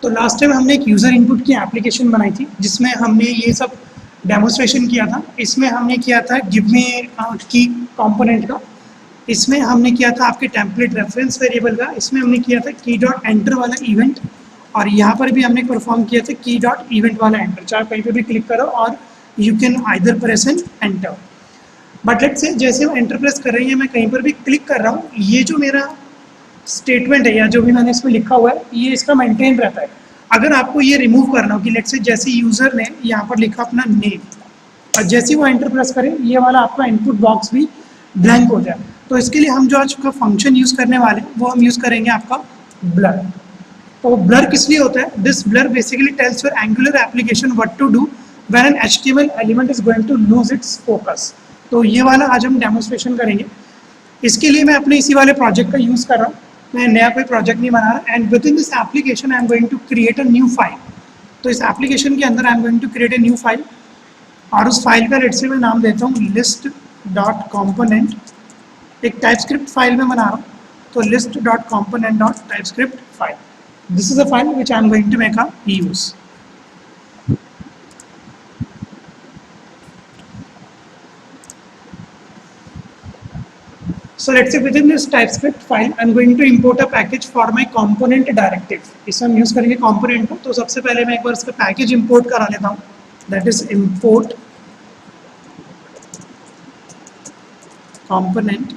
तो last time हमने एक यूज़र इनपुट की एप्लीकेशन बनाई थी जिसमें हमने ये सब डेमोन्स्ट्रेशन किया था। इसमें हमने किया था गिव मी की कंपोनेंट का, इसमें हमने किया था आपके टेम्पलेट रेफरेंस वेरिएबल का, इसमें हमने किया था की डॉट एंटर वाला इवेंट, और यहाँ पर भी हमने परफॉर्म किया था की डॉट इवेंट वाला एंटर। चाहे कहीं पर भी क्लिक करो और you can either press and enter. But let's say जैसे हम एंटर प्रेस कर रही है, मैं कहीं पर भी क्लिक कर रहा हूँ, ये जो मेरा स्टेटमेंट है या जो भी मैंने इसमें लिखा हुआ है ये इसका मेंटेन रहता है। अगर आपको ये रिमूव करना हो कि लेट्स से जैसे यूज़र ने यहाँ पर लिखा अपना नेम और जैसे ही वो एंटर प्रेस करे ये वाला आपका इनपुट बॉक्स भी ब्लैंक हो जाए, तो इसके लिए हम जो आज का फंक्शन यूज़ करने वाले हैं वो हम यूज़ करेंगे आपका ब्लर। तो ब्लर किस लिए होता है? This blur basically tells your Angular application what to do when an HTML element is going to lose its focus. तो ये वाला आज हम डेमोन्स्ट्रेशन करेंगे। इसके लिए मैं अपने इसी वाले प्रोजेक्ट का यूज़ कर रहा हूँ, मैं नया कोई प्रोजेक्ट नहीं बना रहा। And within this application I am going to create a new file. तो इस एप्लीकेशन के अंदर I am going to create a new file, और उस फाइल का लेट्स से मैं नाम देता हूँ लिस्ट डॉट कॉम्पोनेंट। एक टाइपस्क्रिप्ट फाइल में बना रहा हूँ, तो list dot component dot TypeScript file. This is a file which I am going to make a use. So let's say within this TypeScript file, I'm going to import a package for my component directive. इसमें हम use करेंगे component को, तो सबसे पहले मैं एक बार इसका पैकेज import करा लेता हूँ, that is import component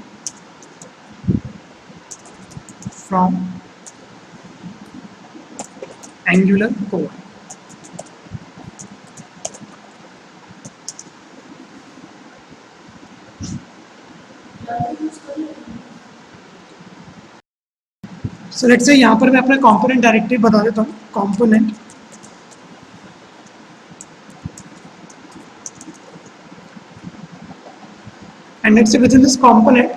from Angular core. So let's say यहाँ पर मैं अपना कंपोनेंट डायरेक्टिव बता देता हूँ, component and let's say within this component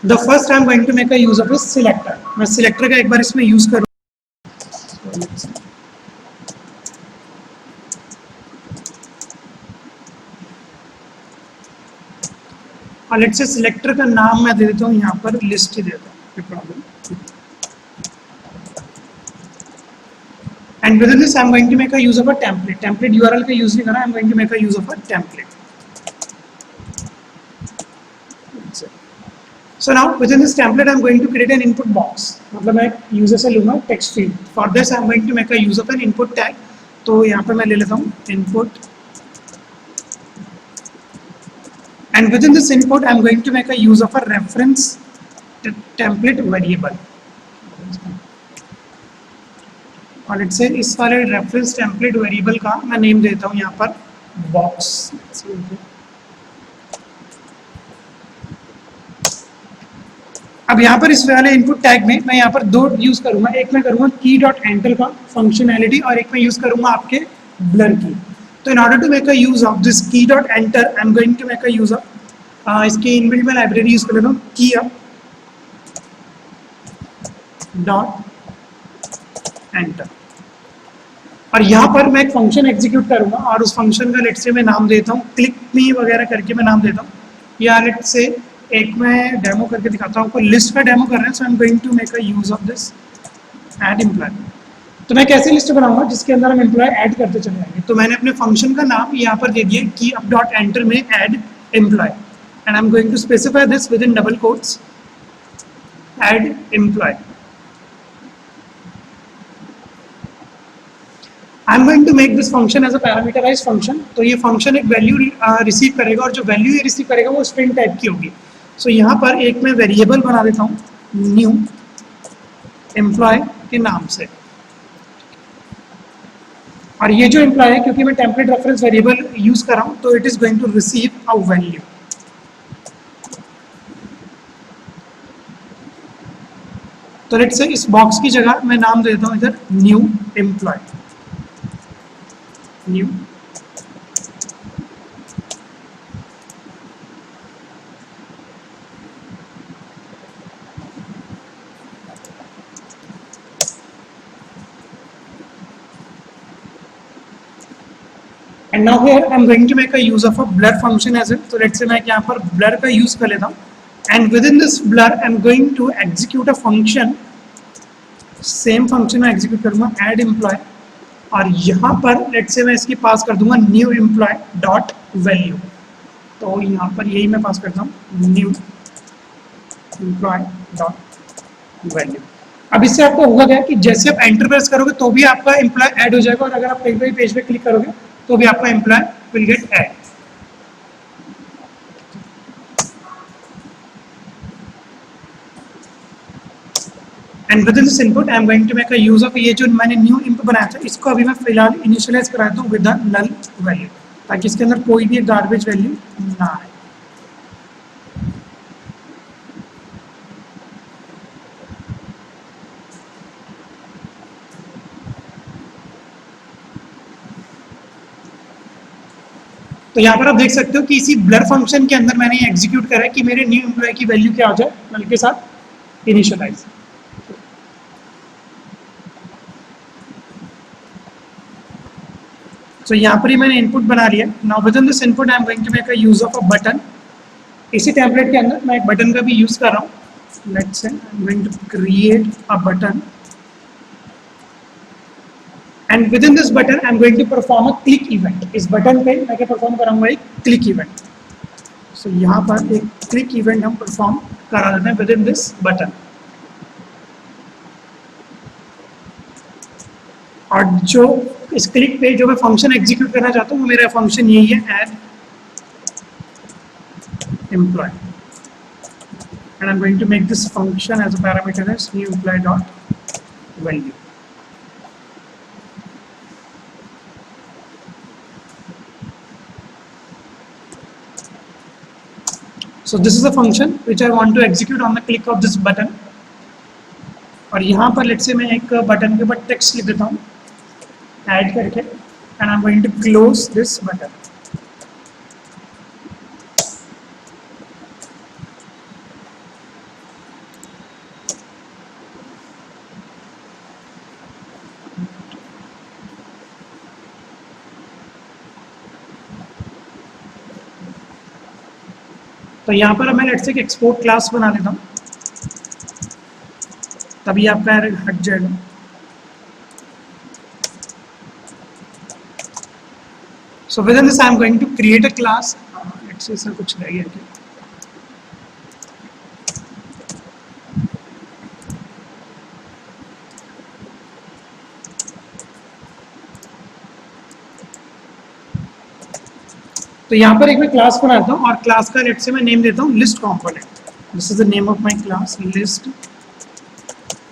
the first I am going to make a use of this selector. मैं selector का एक बार इसमें यूज करूँ। और लेट्स से सिलेक्टर का नाम मैं दे देता हूँ यहाँ पर लिस्ट ही देता हूँ, problem. And within this, I am going to make a use of a template. Template URL का use नहीं करना, I am going to make a use of a template. So now within this template, I am going to create an input box. मतलब मैं user से लूँगा text field. For this, I am going to make a use of an input tag. तो यहाँ पर मैं ले लेता हूँ input. And within this input, I am going to make a use of a reference template variable. और let's say इस वाले रेफरेंस टेम्पलेट वेरिएबल का मैं नेम देता हूँ यहाँ पर बॉक्स। अब यहाँ पर इस वाले इनपुट टैग में मैं यहाँ पर दो यूज करूँगा, एक मैं करूँगा की डॉट एंटर का फंक्शनैलिटी और एक मैं यूज करूँगा आपके ब्लर की। तो in order to make a use of this key dot enter I am going to make a use of इसकी इनबिल्ट में लाइब्रेरी यूज कर लेता हूँ की अप डॉट एंटर, और यहाँ पर मैं एक फंक्शन एग्जीक्यूट करूँगा और उस फंक्शन का लेट्स से मैं नाम देता हूँ क्लिक मी वगैरह करके मैं नाम देता हूँ, या लेट्स से एक मैं डेमो करके दिखाता हूँ आपको। लिस्ट का डेमो कर रहे हैं, so I am going to make a use of this add employ. तो मैं कैसे लिस्ट बनाऊंगा जिसके अंदर हम एम्प्लॉय ऐड करते चले जाएंगे। तो मैंने अपने फंक्शन का नाम यहाँ पर दे दिया की अप डॉट एंटर में add employ, and I am going to specify this within double quotes add employ. I am going to make this function as a parameterized function. तो ये function एक value receive करेगा और जो value ये receive करेगा वो string type की होगी। सो यहाँ पर एक मैं वेरिएबल बना देता हूँ न्यू एम्प्लॉय के नाम से, और ये जो एम्प्लॉय है क्योंकि मैं टेम्पलेट रेफरेंस वेरिएबल यूज कर रहा हूँ तो it is going to receive a value. तो लेट्स से इस बॉक्स की जगह मैं नाम देता हूँ इधर new employ, new. And now here I am going to make a use of a blur function as well. So let's say मैं यहाँ पर blur का use कर लेता हूँ, and within this blur I am going to execute a function same function में execute करूँगा add employ, और यहाँ पर लेट्स से मैं इसकी पास कर दूंगा न्यू एम्प्लॉय डॉट वैल्यू। तो यहाँ पर यही मैं पास करता हूँ न्यू एम्प्लॉय डॉट वैल्यू। अब इससे आपको होगा क्या कि जैसे आप एंटर प्रेस करोगे तो भी आपका एम्प्लॉय ऐड हो जाएगा, और अगर आप कहीं भी पेज पे क्लिक करोगे तो भी आपका employ will get add. And within this input I am going to make a use of ये जो मैंने न्यू इनपुट बनाया था, इसको अभी मैं फिलहाल इनिशियलाइज कराता हूँ विद द नल वैल्यू, ताकि इसके अंदर कोई भी गार्बेज वैल्यू ना आए। तो यहाँ पर आप देख सकते हो कि इसी ब्लर फंक्शन के अंदर मैंने एग्जीक्यूट करा है कि मेरे न्यू एम्प्लॉय की वैल्यू क्या हो जाए नल के साथ इनिशियलाइज। तो यहाँ पर ही मैंने इनपुट बना लिया। Now within this input I am going to make a use of a button. इसी टेम्पलेट के अंदर मैं एक बटन का भी यूज कर रहा हूँ। Let's say I am going to create a button, and within this button I am going to perform a click event. इस बटन पे मैं क्या परफॉर्म कराऊंगा, एक क्लिक इवेंट। सो यहाँ पर एक क्लिक इवेंट हम परफॉर्म करा देते हैं विद इन दिस बटन। और जो इस क्लिक पे जो मैं फंक्शन एग्जीक्यूट करना चाहता हूँ वो मेरा फंक्शन यही है, add employ, and I'm going to make this function as a parameter as new employee dot value. So this is a function which I want to execute on the click of this button. और यहाँ पर let's say मैं एक button के ऊपर text लिख देता हूँ ऐड करके, and I'm going to close this button. तो यहाँ पर मैं लेट्स से एक एक्सपोर्ट क्लास बना लेता हूँ, तभी आपका एरर हट जाएगा। So within this I am going to create a class. Let's say sir कुछ रह गया क्या? तो यहाँ पर एक मैं क्लास बनाता हूँ और क्लास का लेट्स से मैं नेम देता हूँ list component. This is the name of my class, list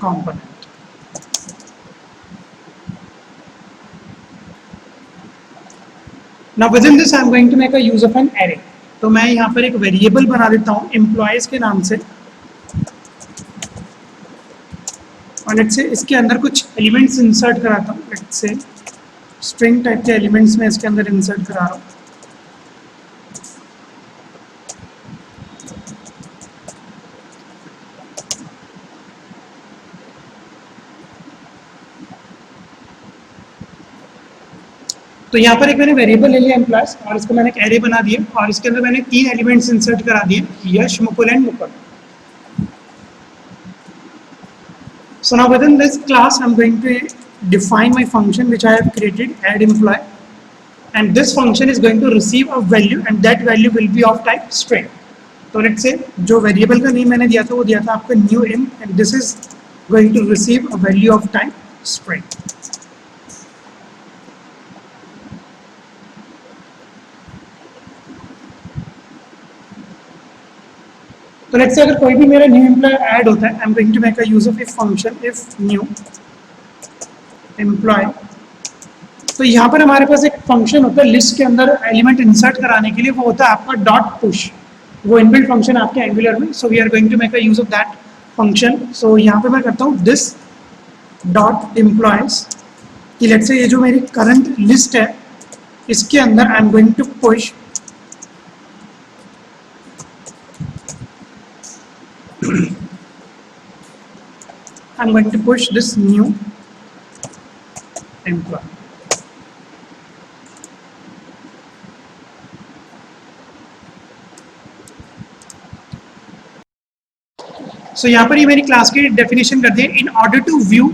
component. Now within this I am going to make a use of an array. तो मैं यहाँ पर एक वेरिएबल बना देता हूँ एम्प्लॉयज के नाम से, और लेट्स से इसके अंदर कुछ एलिमेंट्स इंसर्ट कराता हूँ। लेट्स से स्ट्रिंग टाइप के एलिमेंट्स में इसके अंदर इंसर्ट करा रहा हूँ। तो यहाँ पर एक मैंने वेरिएबल ले लिया एम्प्लॉयज, और इसको मैंने एक एरे बना दिया, और इसके अंदर मैंने 3 एलिमेंट्स इंसर्ट करा दिए, Yash, Mukul and Mukul. So now within this class I'm going to define my function which I have created, add employee, and this function is going to receive a value and that value will be of type string. तो let's say जो variable का name मैंने दिया था वो दिया था आपका new in, and this is going to receive a value of type string. तो लेट्स से अगर कोई भी मेरा न्यू एम्प्लॉय ऐड होता है, I am going to make a use of a function if new employ. तो यहाँ पर हमारे पास एक फंक्शन होता है लिस्ट के अंदर एलिमेंट इंसर्ट कराने के लिए, वो होता है आपका डॉट पुश, वो इनबिल्ट फंक्शन आपके एंगुलर में। So we are going to make a use of that function. So यहाँ पे मैं करता हूँ दिस डॉट एम्प्लॉयज कि लेट्स से ये जो मेरी करंट लिस्ट है इसके अंदर I am going to push I'm going to push this new employee. So यहाँ पर ये मेरी क्लास की डेफिनेशन कर दी है. In order to view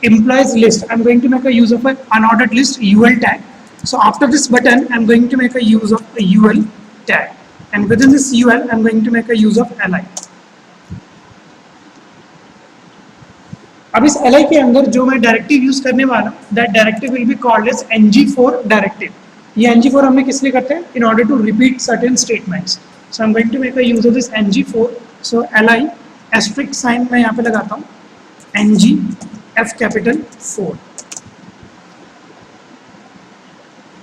employees list, I'm going to make a use of an unordered list UL tag. So after this button, I'm going to make a use of a UL tag, and within this UL, I'm going to make a use of li. अब इस li के अंदर जो मैं directive use करने वाला हूँ, that directive will be called as ng4 directive. ये ng4 हमने किस लिए करते हैं? In order to repeat certain statements. So I'm going to make a use of this ng4. So li asterisk sign मैं यहाँ पे लगाता हूँ, ng F कैपिटल 4.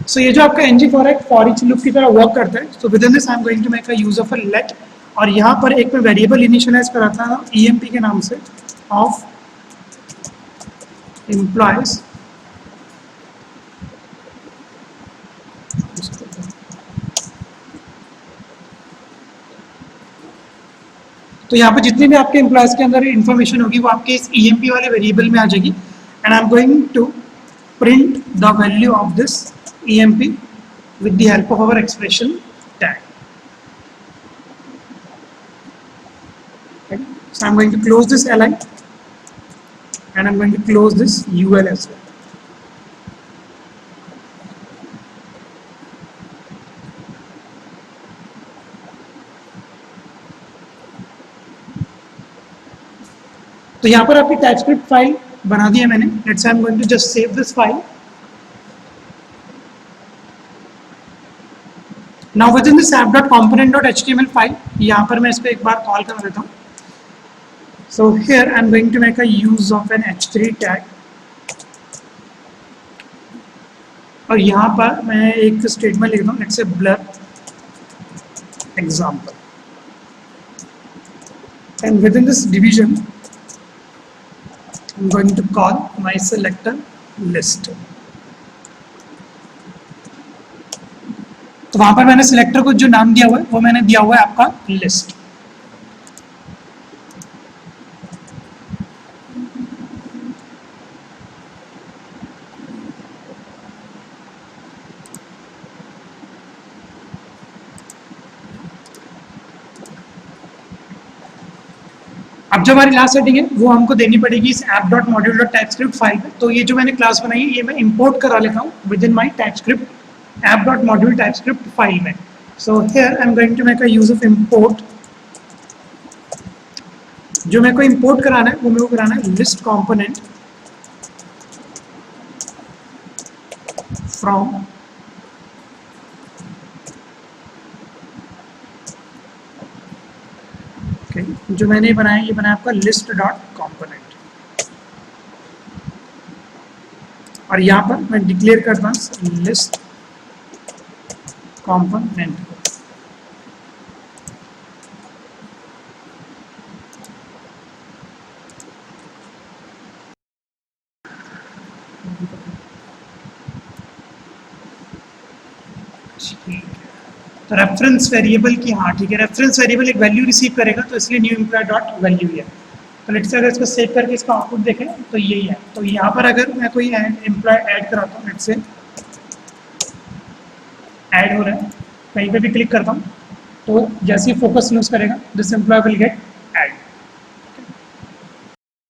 सो ये जो आपका ng4 है फॉर ईच लूप की तरह वर्क करता है. So within this I am going to make a use of a let, और यहाँ पर एक मैं वेरिएबल इनिशियलाइज कराता हूँ emp के नाम से ऑफ एम्प्लॉयज. तो यहाँ पर जितने भी आपके एम्प्लॉयज के अंदर इन्फॉर्मेशन होगी वो आपके इस emp वाले वेरिएबल में आ जाएगी. And I am going to print the value of this emp with the help of our expression tag. Okay. So I'm going to close this li and I'm going to close this ul as well. तो यहाँ पर आपकी TypeScript file बना दी है मैंने. Let's I am going to just save this file. Now within this app.component.html file, यहाँ पर मैं इसको एक बार कॉल कर देता हूँ. So here I'm going to make a use of an h3 tag. और यहाँ पर मैं एक स्टेटमेंट लिखता हूँ, let's say blur example. And within this division, I'm going to call my selector list. तो वहां पर मैंने सिलेक्टर को जो नाम दिया हुआ है वो मैंने दिया हुआ है आपका लिस्ट. अब जो हमारी लास्ट सेटिंग है वो हमको देनी पड़ेगी इस app.module.typescript फाइल में. तो ये जो मैंने क्लास बनाई है ये मैं इंपोर्ट करा लेता हूँ with in my TypeScript app.module TypeScript file में. So here I'm going to make a use of import. जो मेरे को import कराना है वो मेरे को कराना है list component from okay, जो मैंने बनाया ये बनाया आपका list.component. और यहाँ पर मैं डिक्लेयर करता हूँ list component. तो रेफरेंस वेरिएबल की हाँ ठीक है, रेफरेंस वेरिएबल एक वैल्यू रिसीव करेगा तो इसलिए न्यू एम्प्लॉय डॉट वैल्यू है. तो लेट्स से अगर इसको सेव करके इसका आउटपुट देखें तो यही है. तो यहाँ पर अगर मैं कोई एम्प्लॉय ऐड कराता हूँ, लेट्स से ऐड हो रहा है, कहीं पे भी क्लिक करता हूँ तो जैसे ही फोकस यूज करेगा दिस एम्प्लॉय विल गेट